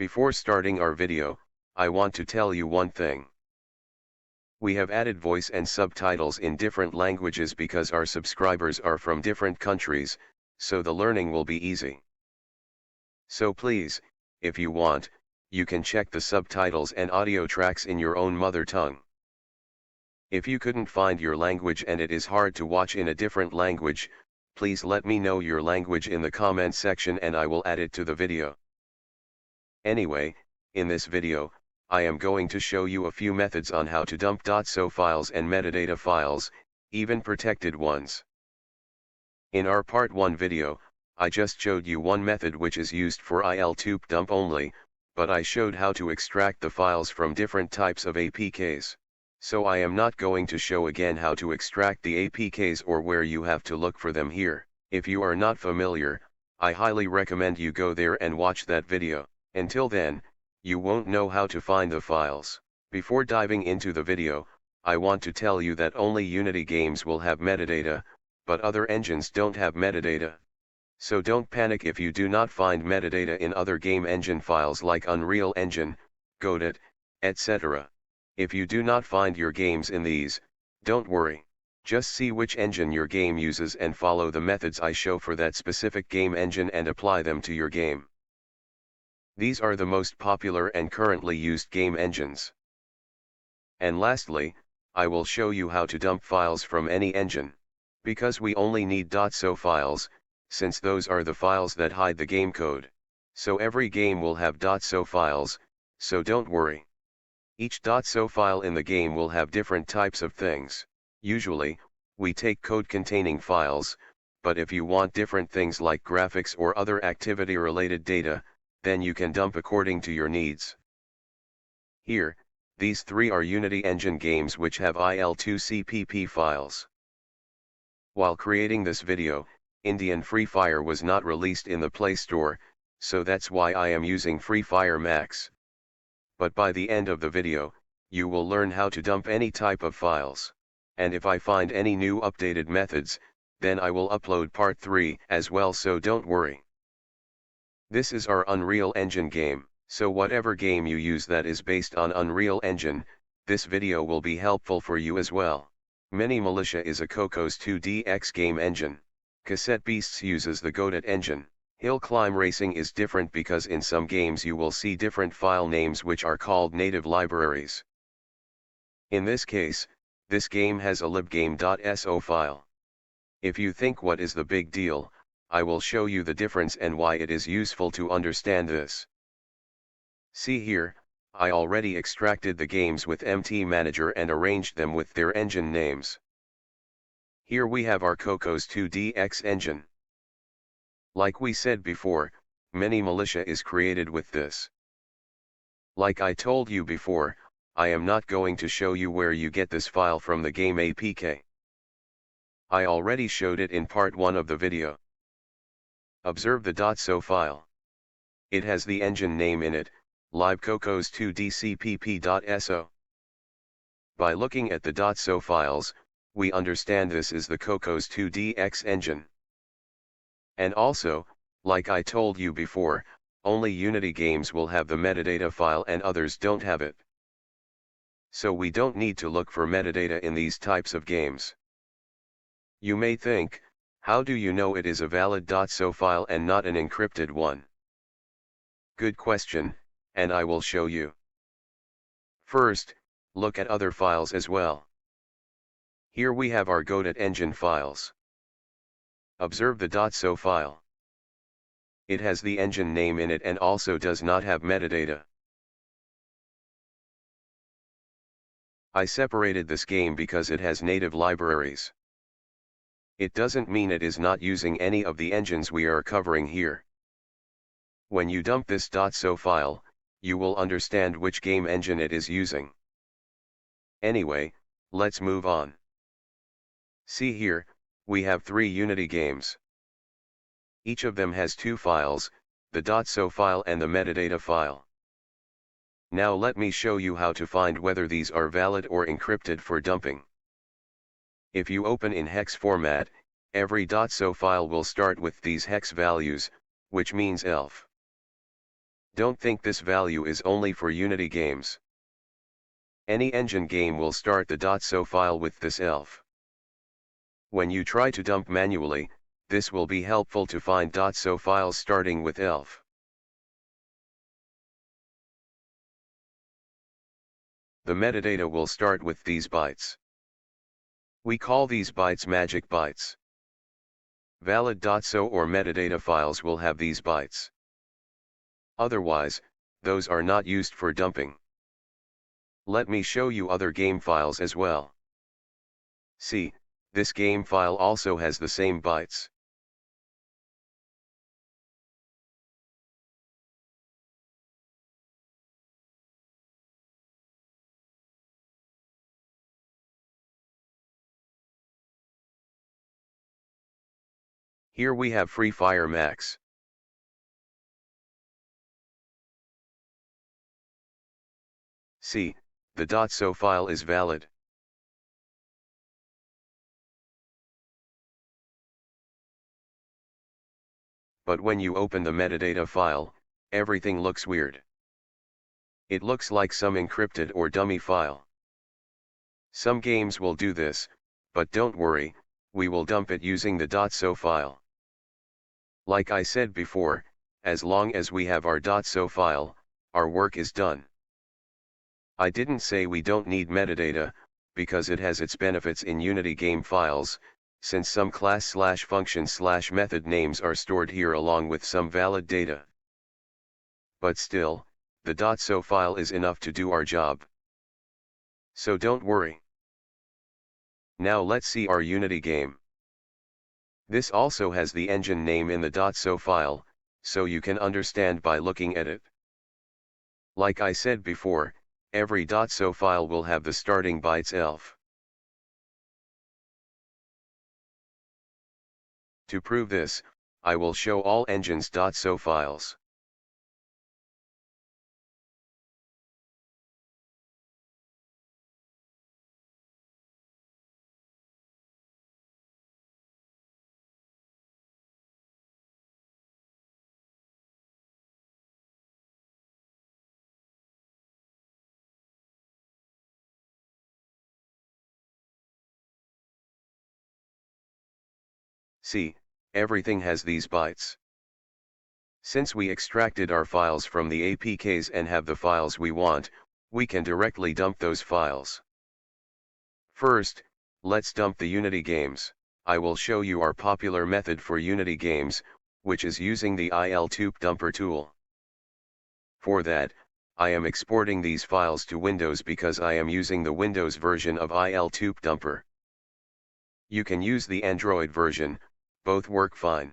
Before starting our video, I want to tell you one thing. We have added voice and subtitles in different languages because our subscribers are from different countries, so the learning will be easy. So please, if you want, you can check the subtitles and audio tracks in your own mother tongue. If you couldn't find your language and it is hard to watch in a different language, please let me know your language in the comment section and I will add it to the video. Anyway, in this video, I am going to show you a few methods on how to dump .so files and metadata files, even protected ones. In our part 1 video, I just showed you one method which is used for IL2 dump only, but I showed how to extract the files from different types of APKs. So I am not going to show again how to extract the APKs or where you have to look for them here. If you are not familiar, I highly recommend you go there and watch that video. Until then, you won't know how to find the files. Before diving into the video, I want to tell you that only Unity games will have metadata, but other engines don't have metadata. So don't panic if you do not find metadata in other game engine files like Unreal Engine, Godot, etc. If you do not find your games in these, don't worry. Just see which engine your game uses and follow the methods I show for that specific game engine and apply them to your game. These are the most popular and currently used game engines. And lastly, I will show you how to dump files from any engine. Because we only need .so files, since those are the files that hide the game code. So every game will have .so files, so don't worry. Each .so file in the game will have different types of things. Usually, we take code-containing files, but if you want different things like graphics or other activity-related data, then you can dump according to your needs. Here, these three are Unity Engine games which have IL2 CPP files. While creating this video, Indian Free Fire was not released in the Play Store, so that's why I am using Free Fire Max. But by the end of the video, you will learn how to dump any type of files. And if I find any new updated methods, then I will upload part 3 as well, so don't worry. This is our Unreal Engine game, so whatever game you use that is based on Unreal Engine, this video will be helpful for you as well. Mini Militia is a COCO2DX game engine. Cassette Beasts uses the Godot engine. Hill Climb Racing is different because in some games you will see different file names which are called native libraries. In this case, this game has a libgame.so file. If you think what is the big deal, I will show you the difference and why it is useful to understand this. See here, I already extracted the games with MT Manager and arranged them with their engine names. Here we have our COCO2DX engine. Like we said before, Mini Militia is created with this. Like I told you before, I am not going to show you where you get this file from the game APK. I already showed it in part 1 of the video. Observe the .so file. It has the engine name in it, libcocos2dcpp.so. By looking at the .so files, we understand this is the COCOS2DX engine. And also, like I told you before, only Unity games will have the metadata file and others don't have it. So we don't need to look for metadata in these types of games. You may think, how do you know it is a valid .so file and not an encrypted one? Good question, and I will show you. First, look at other files as well. Here we have our Godot engine files. Observe the .so file. It has the engine name in it and also does not have metadata. I separated this game because it has native libraries. It doesn't mean it is not using any of the engines we are covering here. When you dump this .so file, you will understand which game engine it is using. Anyway, let's move on. See here, we have 3 Unity games. Each of them has 2 files, the .so file and the metadata file. Now let me show you how to find whether these are valid or encrypted for dumping. If you open in hex format, every .so file will start with these hex values, which means ELF. Don't think this value is only for Unity games. Any engine game will start the .so file with this elf. When you try to dump manually, this will be helpful to find .so files starting with elf. The metadata will start with these bytes. We call these bytes magic bytes. Valid .so or metadata files will have these bytes. Otherwise, those are not used for dumping. Let me show you other game files as well. See, this game file also has the same bytes. Here we have Free Fire Max. See, the .so file is valid. But when you open the metadata file, everything looks weird. It looks like some encrypted or dummy file. Some games will do this, but don't worry, we will dump it using the .so file. Like I said before, as long as we have our .so file, our work is done. I didn't say we don't need metadata, because it has its benefits in Unity game files, since some class/function/method names are stored here along with some valid data. But still, the .so file is enough to do our job. So don't worry. Now let's see our Unity game. This also has the engine name in the .so file, so you can understand by looking at it. Like I said before, every .so file will have the starting bytes elf. To prove this, I will show all engines .so files. See, everything has these bytes. Since we extracted our files from the APKs and have the files we want, we can directly dump those files. First, let's dump the Unity games. I will show you our popular method for Unity games, which is using the IL2dumper tool. For that, I am exporting these files to Windows because I am using the Windows version of IL2dumper. You can use the Android version, both work fine.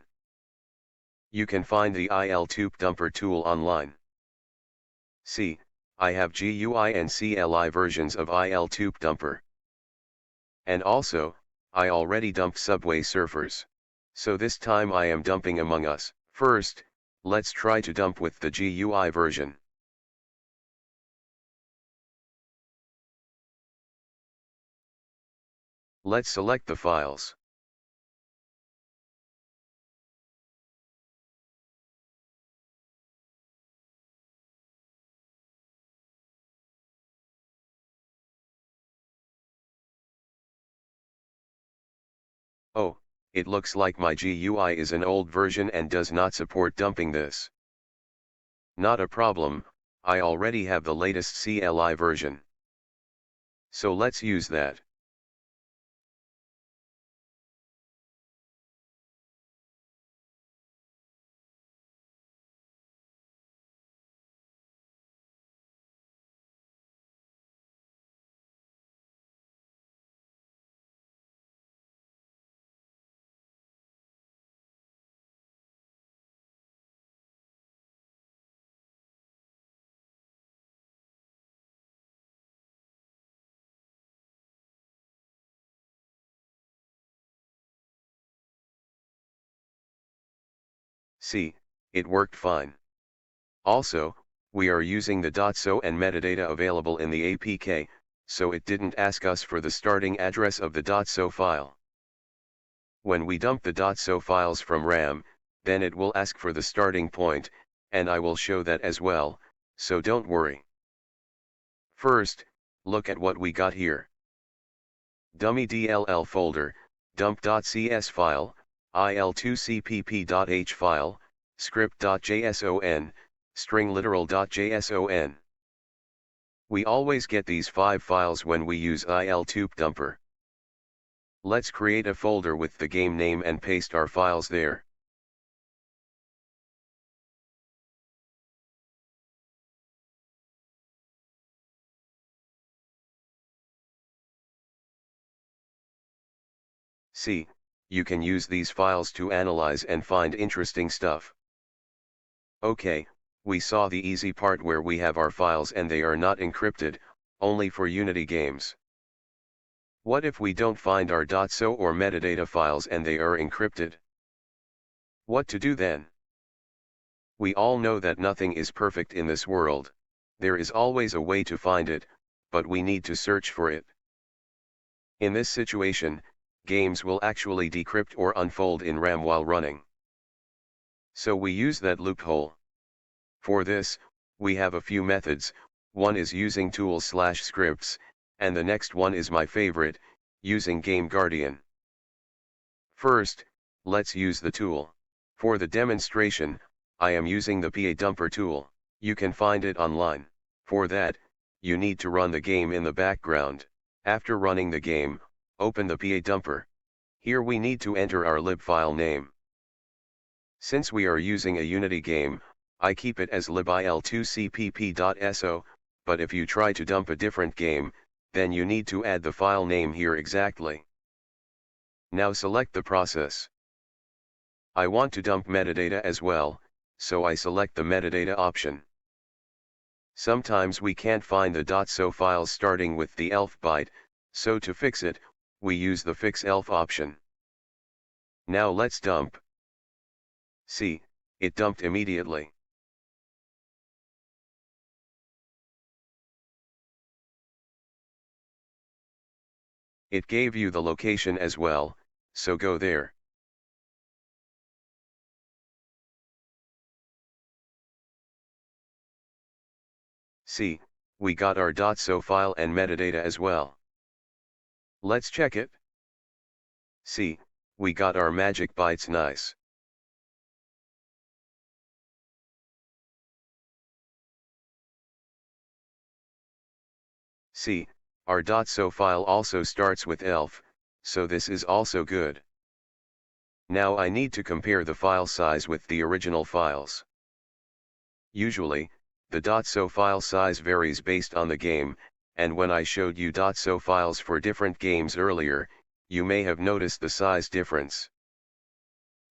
You can find the IL2dumper tool online. See, I have GUI and CLI versions of IL2dumper. And also, I already dumped Subway Surfers. So this time I am dumping Among Us. First, let's try to dump with the GUI version. Let's select the files. Oh, it looks like my GUI is an old version and does not support dumping this. Not a problem, I already have the latest CLI version. So let's use that. See, it worked fine. Also, we are using the .so and metadata available in the APK, so it didn't ask us for the starting address of the .so file. When we dump the .so files from RAM, then it will ask for the starting point, and I will show that as well, so don't worry. First, look at what we got here. Dummy DLL folder, dump.cs file, il2cpp.h file, script.json, string literal.json. We always get these 5 files when we use il2dumper. Let's create a folder with the game name and paste our files there. See, you can use these files to analyze and find interesting stuff. Okay, we saw the easy part where we have our files and they are not encrypted, only for Unity games. What if we don't find our .so or metadata files and they are encrypted? What to do then? We all know that nothing is perfect in this world. There is always a way to find it, but we need to search for it. In this situation, games will actually decrypt or unfold in RAM while running. So we use that loophole. For this, we have a few methods. One is using tools/scripts, and the next one is my favorite, using GameGuardian. First, let's use the tool. For the demonstration, I am using the PA-dumper tool. You can find it online. For that, you need to run the game in the background. After running the game, open the PA-dumper. Here we need to enter our lib file name. Since we are using a Unity game, I keep it as libil2cpp.so, but if you try to dump a different game, then you need to add the file name here exactly. Now select the process. I want to dump metadata as well, so I select the metadata option. Sometimes we can't find the .so files starting with the elf byte, so to fix it, we use the fix elf option. Now let's dump. See, it dumped immediately. It gave you the location as well, so go there. See, we got our .so file and metadata as well. Let's check it. See, we got our magic bytes nice. See, our .so file also starts with elf, so this is also good. Now I need to compare the file size with the original files. Usually, the .so file size varies based on the game, and when I showed you .so files for different games earlier, you may have noticed the size difference.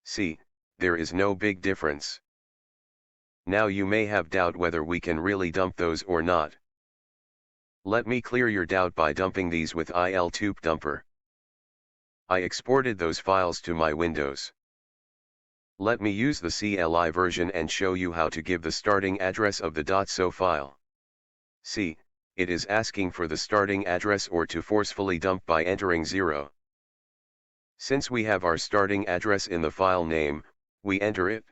See, there is no big difference. Now you may have doubt whether we can really dump those or not. Let me clear your doubt by dumping these with il2dumper. I exported those files to my Windows. Let me use the CLI version and show you how to give the starting address of the .so file. See, it is asking for the starting address or to forcefully dump by entering 0. Since we have our starting address in the file name, we enter it.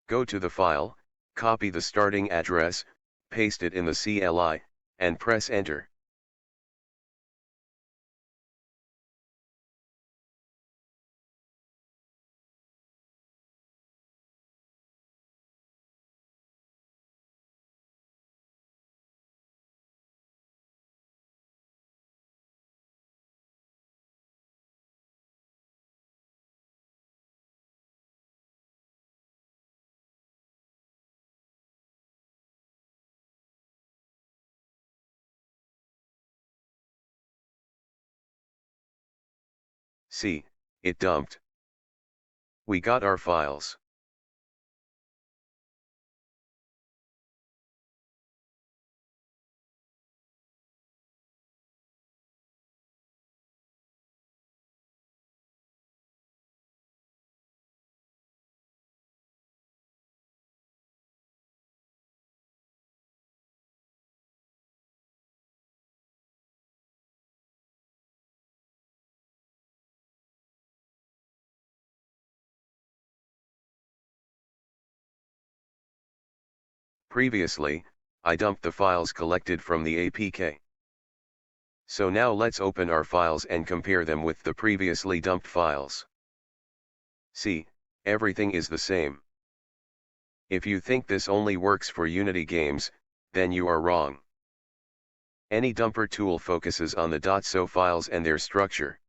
Go to the file, copy the starting address, paste it in the CLI, and press enter. See, it dumped. We got our files. Previously, I dumped the files collected from the APK. So now let's open our files and compare them with the previously dumped files. See, everything is the same. If you think this only works for Unity games, then you are wrong. Any dumper tool focuses on the .so files and their structure.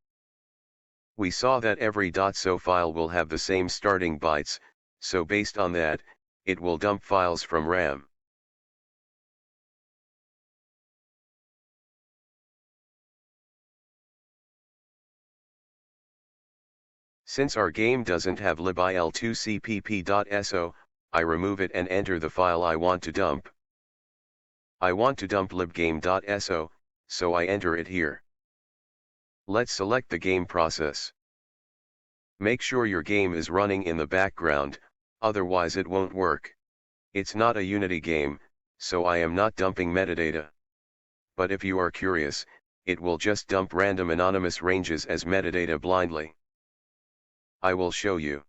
We saw that every .so file will have the same starting bytes, so based on that, it will dump files from RAM. Since our game doesn't have libil2cpp.so, I remove it and enter the file I want to dump. I want to dump libgame.so, so I enter it here. Let's select the game process. Make sure your game is running in the background, otherwise it won't work. It's not a Unity game, so I am not dumping metadata. But if you are curious, it will just dump random anonymous ranges as metadata blindly. I will show you.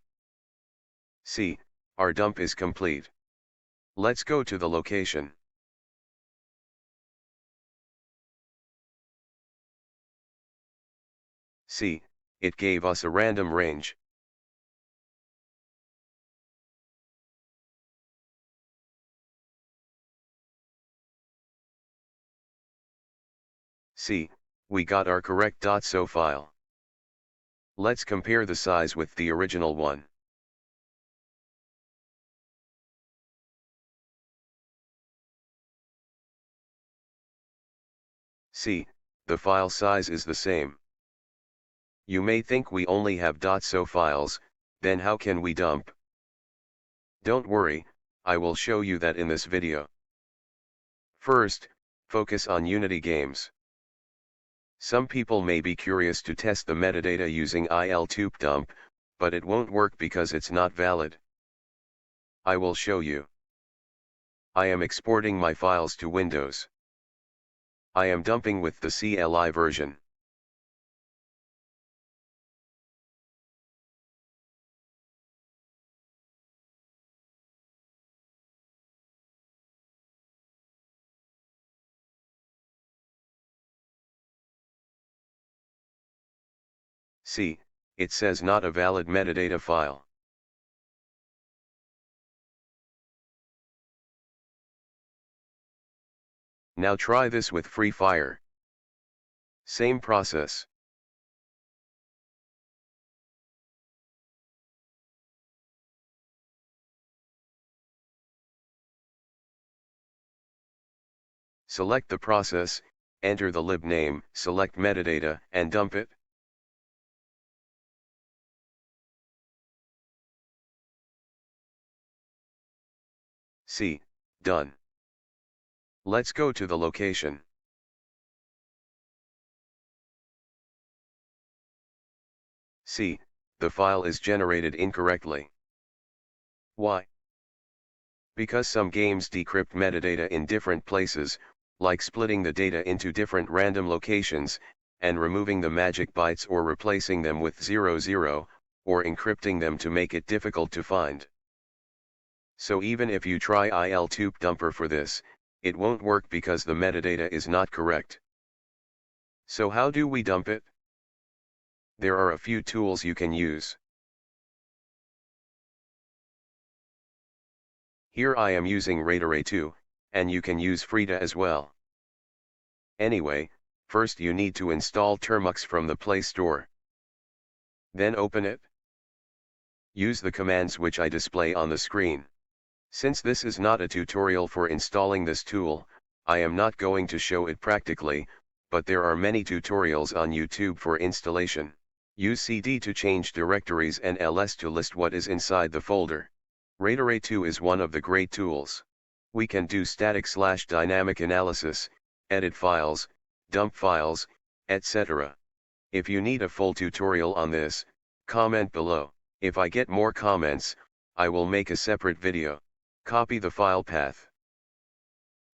See, our dump is complete. Let's go to the location. See, it gave us a random range. See, we got our correct .so file. Let's compare the size with the original one. See, the file size is the same. You may think we only have .so files, then how can we dump? Don't worry, I will show you that in this video. First, focus on Unity games. Some people may be curious to test the metadata using il2dump, but it won't work because it's not valid. I will show you. I am exporting my files to Windows. I am dumping with the CLI version. See, it says not a valid metadata file. Now try this with Free Fire. Same process. Select the process, enter the lib name, select metadata, and dump it. See, done. Let's go to the location. See, the file is generated incorrectly. Why? Because some games decrypt metadata in different places, like splitting the data into different random locations, and removing the magic bytes or replacing them with 00, or encrypting them to make it difficult to find. So even if you try il2dumper for this, it won't work because the metadata is not correct. So how do we dump it? There are a few tools you can use. Here I am using RaiderA2, and you can use Frida as well. Anyway, first you need to install Termux from the Play Store. Then open it. Use the commands which I display on the screen. Since this is not a tutorial for installing this tool, I am not going to show it practically, but there are many tutorials on YouTube for installation. Use cd to change directories and ls to list what is inside the folder. RaiderA2 is one of the great tools. We can do static/dynamic analysis, edit files, dump files, etc. If you need a full tutorial on this, comment below. If I get more comments, I will make a separate video. Copy the file path.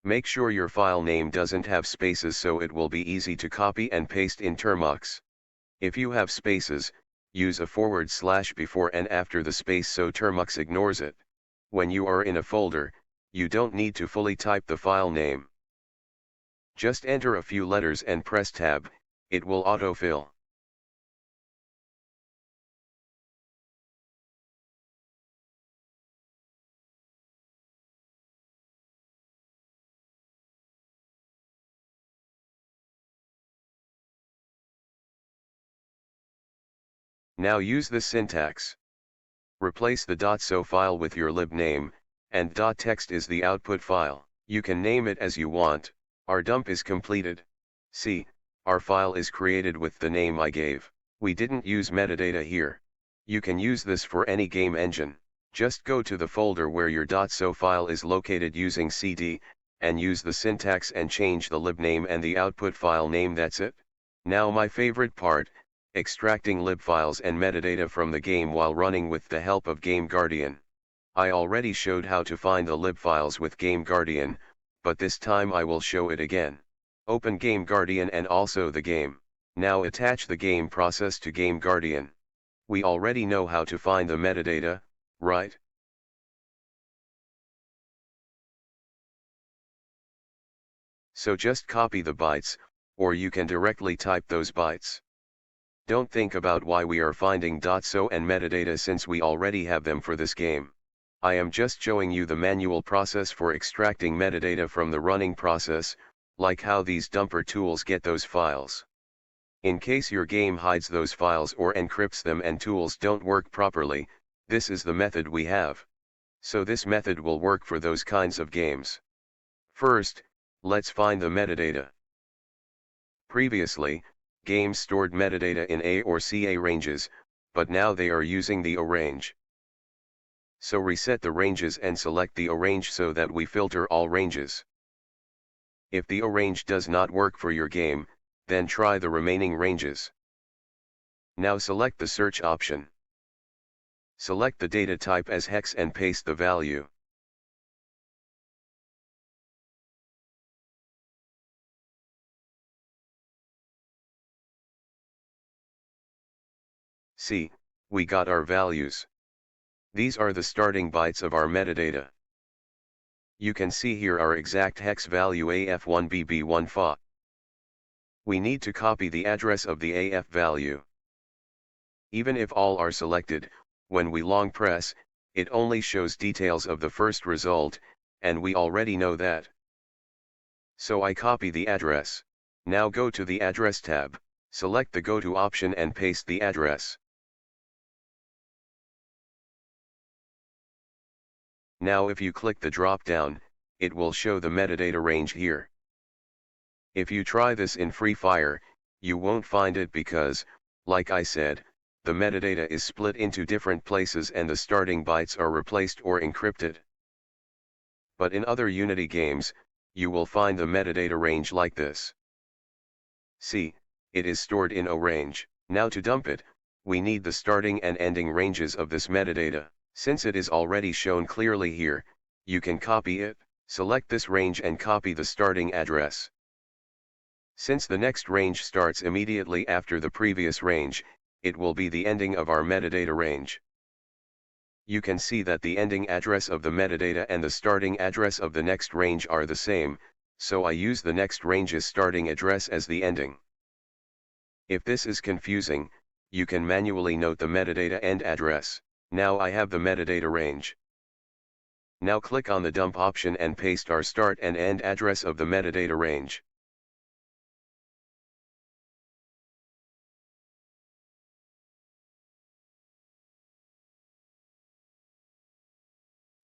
Make sure your file name doesn't have spaces so it will be easy to copy and paste in Termux. If you have spaces, use a / before and after the space so Termux ignores it. When you are in a folder, You don't need to fully type the file name. Just enter a few letters and press Tab, it will autofill. Now use this syntax. Replace the .so file with your lib name, and .text is the output file. You can name it as you want. Our dump is completed. See, our file is created with the name I gave. We didn't use metadata here. You can use this for any game engine. Just go to the folder where your .so file is located using cd, and use the syntax and change the lib name and the output file name. That's it. Now my favorite part, extracting lib files and metadata from the game while running with the help of GameGuardian. I already showed how to find the lib files with GameGuardian, but this time I will show it again. Open GameGuardian and also the game. Now attach the game process to GameGuardian. We already know how to find the metadata, right? So just copy the bytes, or you can directly type those bytes. Don't think about why we are finding .so and metadata since we already have them for this game. I am just showing you the manual process for extracting metadata from the running process, like how these dumper tools get those files. In case your game hides those files or encrypts them and tools don't work properly, this is the method we have. So this method will work for those kinds of games. First, let's find the metadata. Previously, games stored metadata in A or CA ranges, but now they are using the O range. So reset the ranges and select the O range so that we filter all ranges. If the O range does not work for your game, then try the remaining ranges. Now select the search option. Select the data type as hex and paste the value. See, we got our values. These are the starting bytes of our metadata. You can see here our exact hex value AF1BB1FA. We need to copy the address of the AF value. Even if all are selected, when we long press, it only shows details of the first result, and we already know that. So I copy the address. Now go to the Address tab, select the Go To option and paste the address. Now if you click the drop-down, it will show the metadata range here. If you try this in Free Fire, you won't find it because, like I said, the metadata is split into different places and the starting bytes are replaced or encrypted. But in other Unity games, you will find the metadata range like this. See, it is stored in O range. Now to dump it, we need the starting and ending ranges of this metadata. Since it is already shown clearly here, you can copy it, select this range and copy the starting address. Since the next range starts immediately after the previous range, it will be the ending of our metadata range. You can see that the ending address of the metadata and the starting address of the next range are the same, so I use the next range's starting address as the ending. If this is confusing, you can manually note the metadata end address. Now I have the metadata range. Now click on the dump option and paste our start and end address of the metadata range.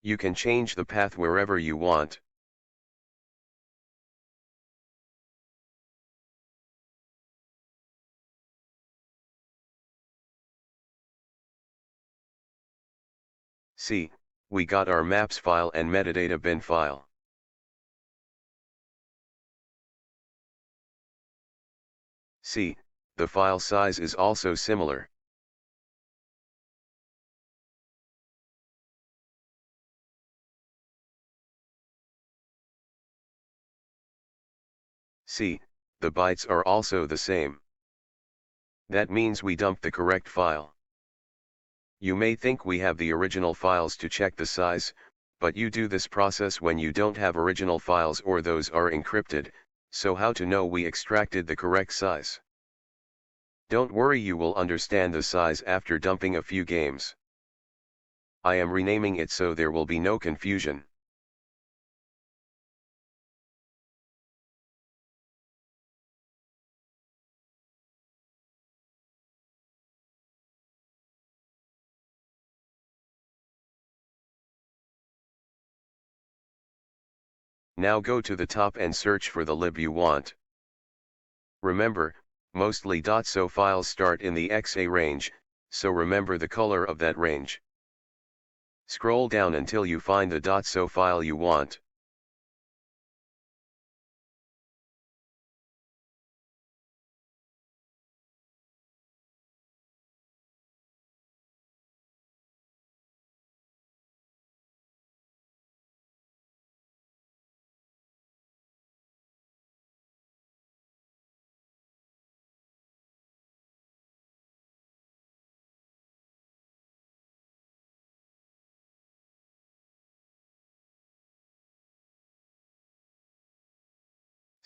You can change the path wherever you want. See, we got our maps file and metadata bin file. See, the file size is also similar. See, the bytes are also the same. That means we dumped the correct file. You may think we have the original files to check the size, but you do this process when you don't have original files or those are encrypted, so how to know we extracted the correct size? Don't worry, you will understand the size after dumping a few games. I am renaming it so there will be no confusion. Now go to the top and search for the lib you want. Remember, mostly .so files start in the XA range, so remember the color of that range. Scroll down until you find the .so file you want.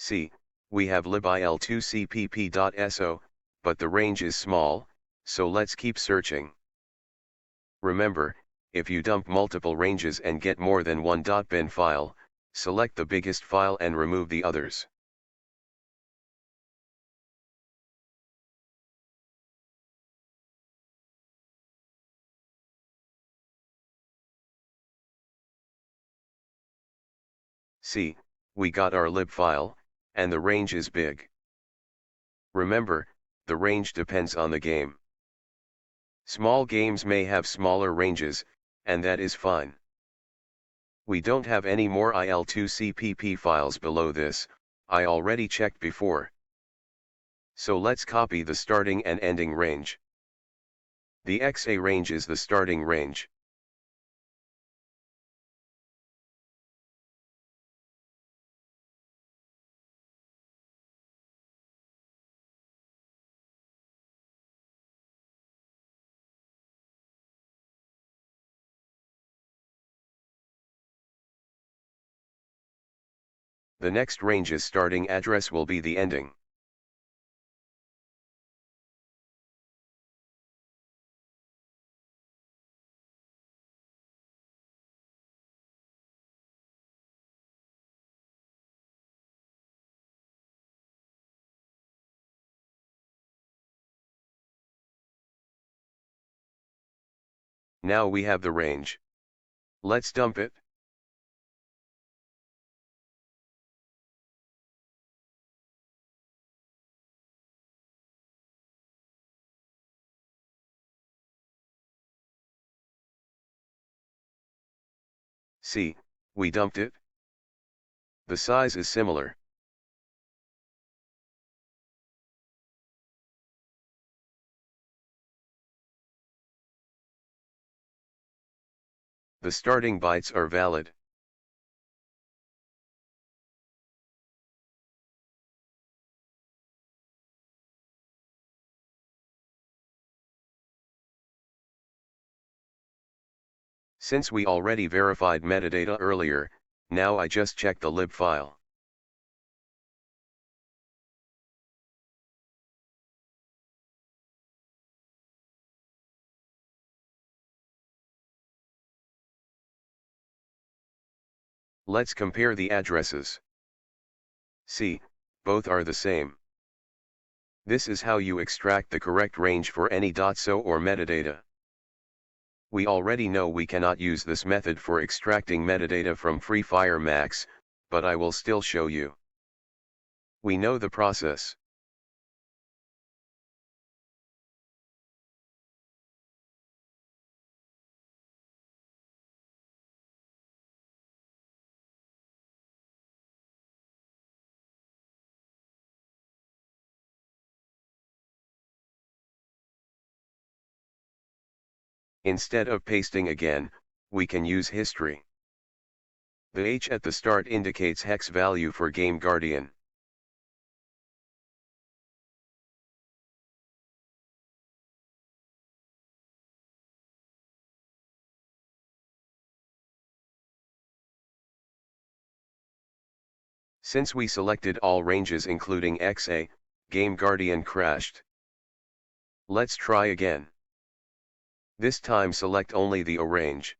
See, we have libil2cpp.so, but the range is small, so let's keep searching. Remember, if you dump multiple ranges and get more than one .bin file, select the biggest file and remove the others. See, we got our lib file, and the range is big. Remember, the range depends on the game. Small games may have smaller ranges, and that is fine. We don't have any more il2cpp files below this, I already checked before. So let's copy the starting and ending range. The XA range is the starting range. The next range's starting address will be the ending. Now we have the range. Let's dump it. See, we dumped it. The size is similar. The starting bytes are valid. Since we already verified metadata earlier, now I just check the lib file. Let's compare the addresses. See, both are the same. This is how you extract the correct range for any .so or metadata. We already know we cannot use this method for extracting metadata from Free Fire Max, but I will still show you. We know the process. Instead of pasting again, we can use history. The H at the start indicates hex value for GameGuardian. Since we selected all ranges including XA, GameGuardian crashed. Let's try again. This time select only the O range.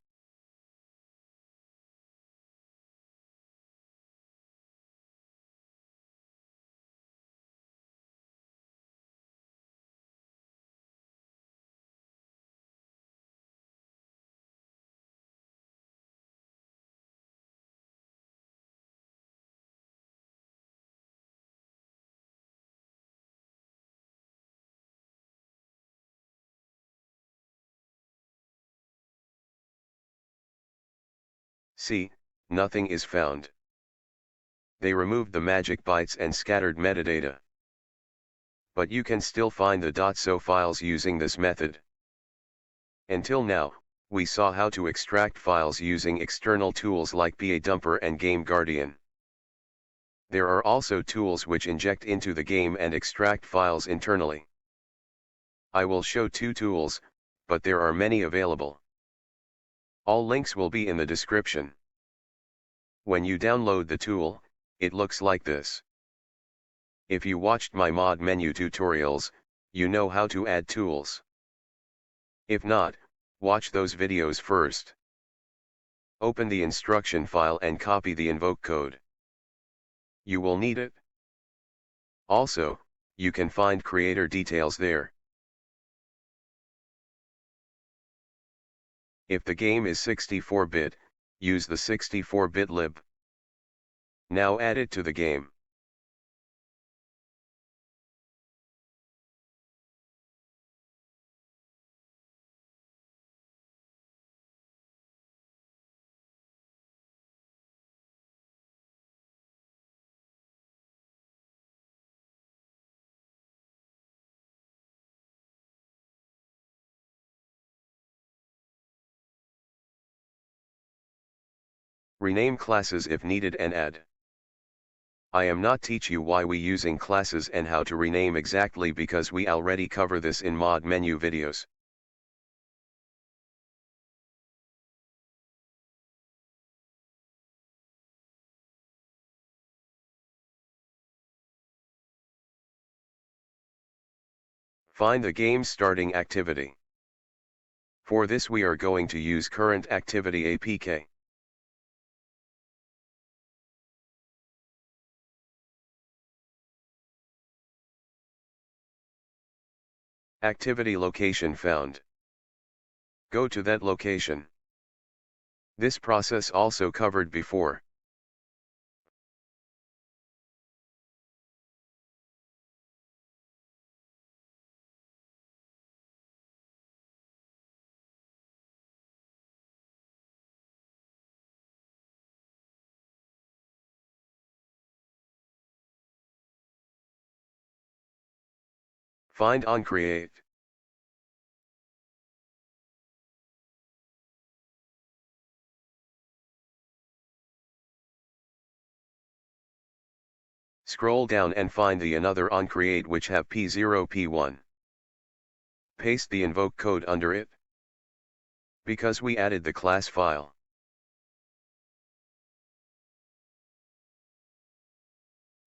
See, nothing is found. They removed the magic bytes and scattered metadata. But you can still find the .so files using this method. Until now, we saw how to extract files using external tools like PA-Dumper and GameGuardian. There are also tools which inject into the game and extract files internally. I will show two tools, but there are many available. All links will be in the description. When you download the tool, it looks like this. If you watched my mod menu tutorials, you know how to add tools. If not, watch those videos first. Open the instruction file and copy the invoke code. You will need it. Also, you can find creator details there. If the game is 64-bit, use the 64-bit lib. Now add it to the game. Rename classes if needed and add. I am not teach you why we using classes and how to rename exactly because we already cover this in mod menu videos. Find the game's starting activity. For this we are going to use current activity APK. Activity location found. Go to that location. This process also covered before. Find on create. Scroll down and find the another on create which have P0 P1. Paste the invoke code under it. Because we added the class file.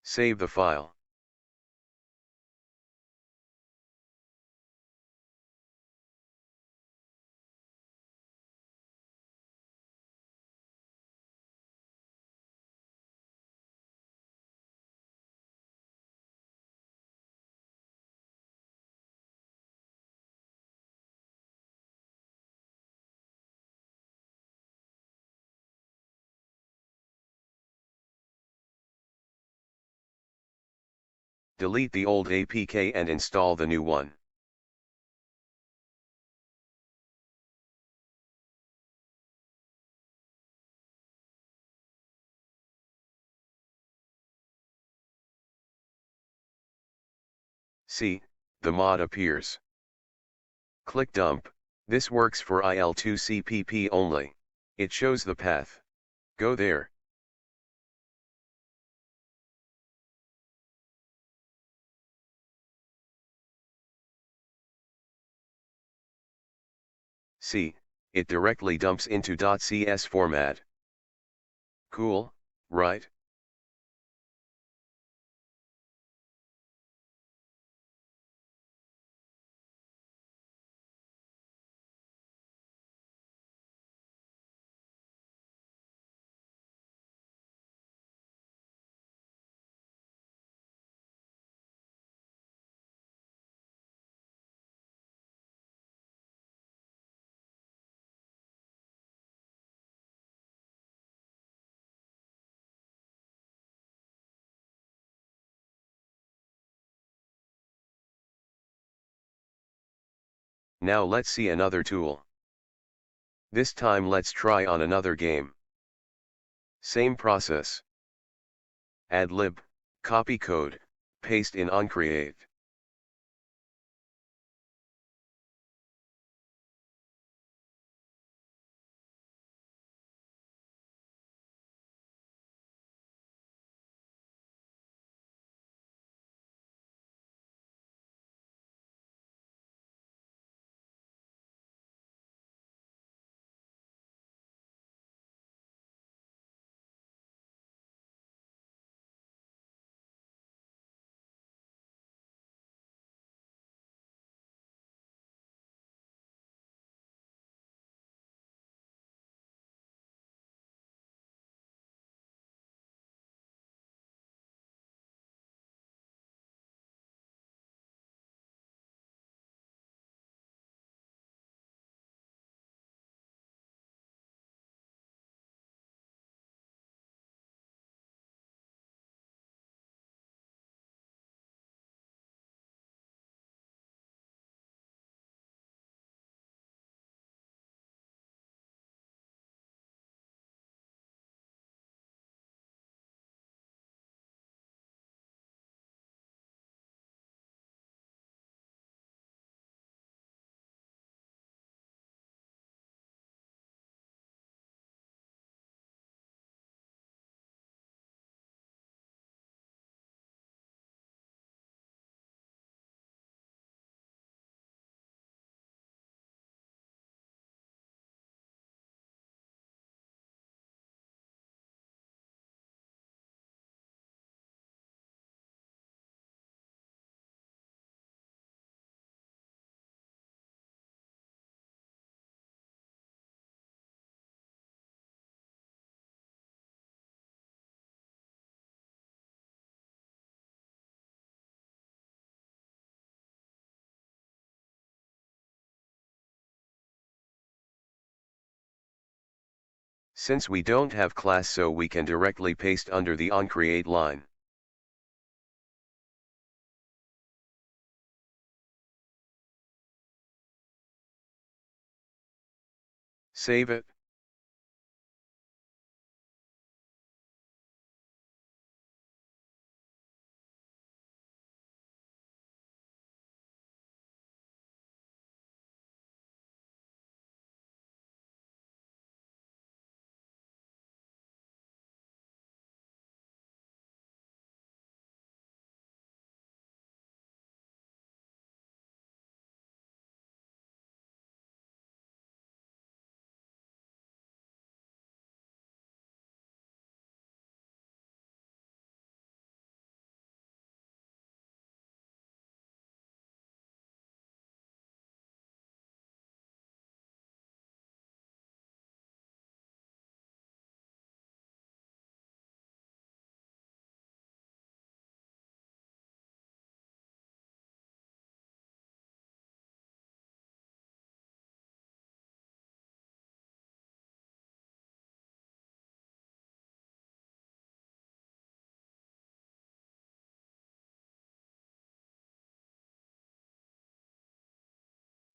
Save the file. Delete the old APK and install the new one. See, the mod appears. Click dump. This works for IL2 CPP only. It shows the path. Go there. See, it directly dumps into .cs format. Cool, right? Now let's see another tool. This time let's try on another game. Same process. Add lib, copy code, paste in onCreate. Since we don't have class, so we can directly paste under the onCreate line. Save it.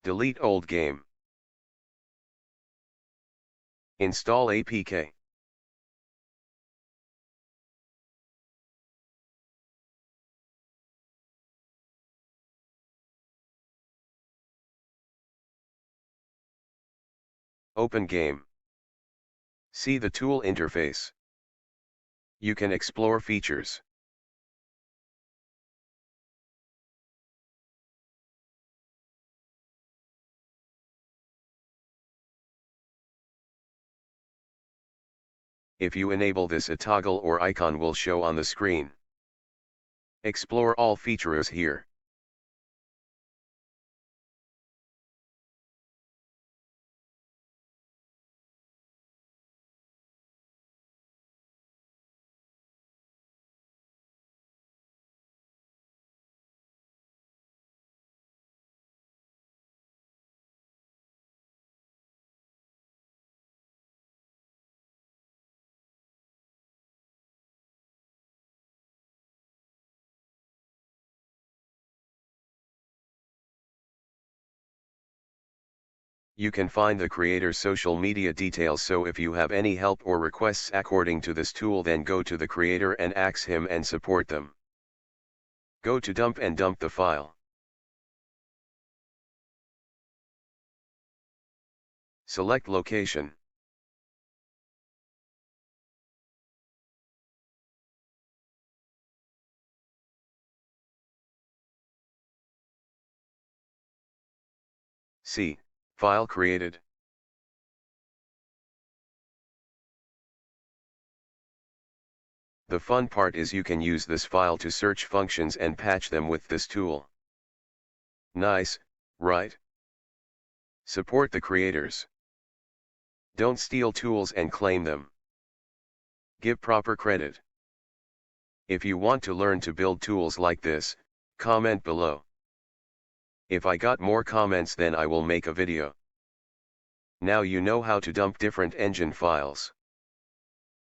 Delete old game. Install APK. Open game. See the tool interface. You can explore features. If you enable this, a toggle or icon will show on the screen. Explore all features here. You can find the creator's social media details, so if you have any help or requests according to this tool, then go to the creator and ask him and support them. Go to dump and dump the file. Select location. C. File created. The fun part is you can use this file to search functions and patch them with this tool. Nice, right? Support the creators. Don't steal tools and claim them. Give proper credit. If you want to learn to build tools like this, comment below. If I got more comments, then I will make a video. Now you know how to dump different engine files.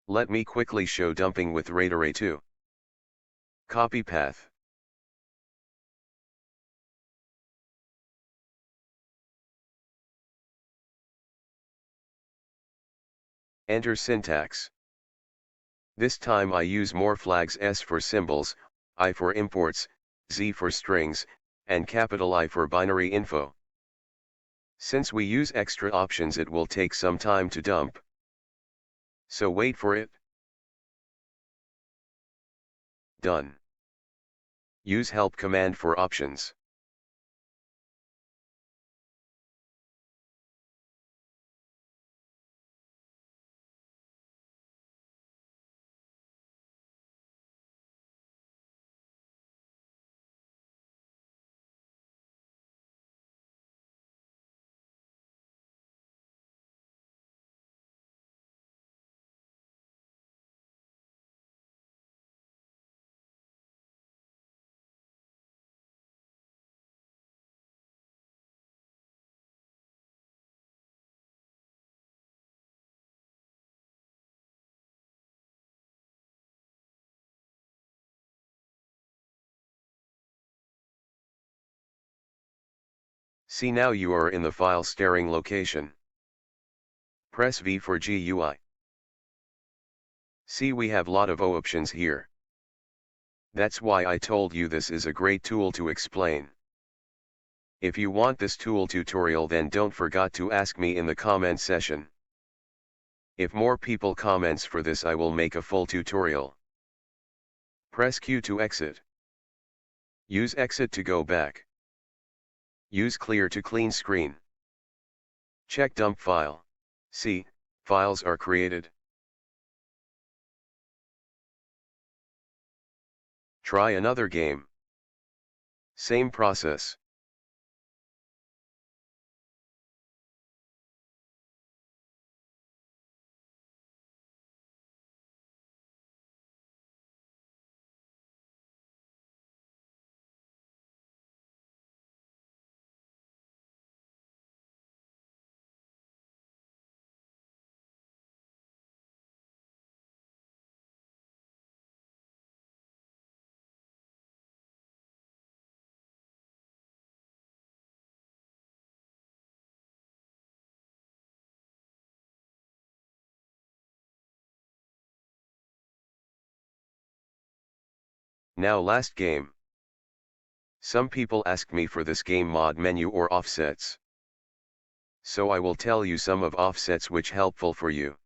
Let me quickly show dumping with RAID Array 2. Copy path. Enter syntax. This time I use more flags: S for symbols, I for imports, Z for strings, and capital I for binary info. Since we use extra options, it will take some time to dump. So wait for it. Done. Use help command for options. See, now you are in the file steering location. Press V for GUI. See, we have lot of options here. That's why I told you this is a great tool to explain. If you want this tool tutorial, then don't forget to ask me in the comment section. If more people comments for this, I will make a full tutorial. Press Q to exit. Use exit to go back. Use clear to clean screen. Check dump file. See, files are created. Try another game. Same process. Now last game. Some people ask me for this game mod menu or offsets. So I will tell you some of offsets which helpful for you.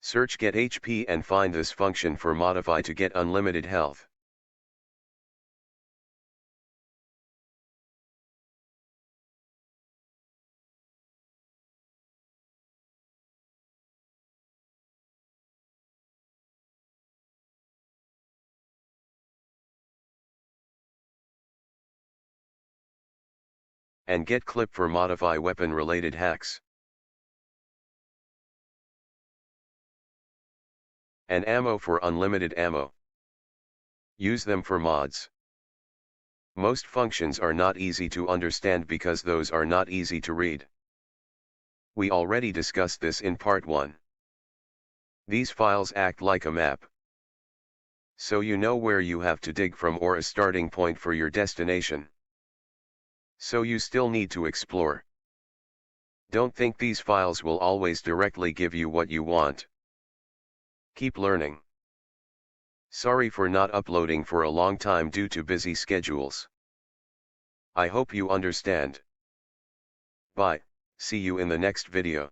Search get HP and find this function for modify to get unlimited health. And get clip for modify weapon related hacks. And ammo for unlimited ammo. Use them for mods. Most functions are not easy to understand because those are not easy to read. We already discussed this in part 1. These files act like a map. So you know where you have to dig from or a starting point for your destination. So you still need to explore. Don't think these files will always directly give you what you want. Keep learning. Sorry for not uploading for a long time due to busy schedules. I hope you understand. Bye, see you in the next video.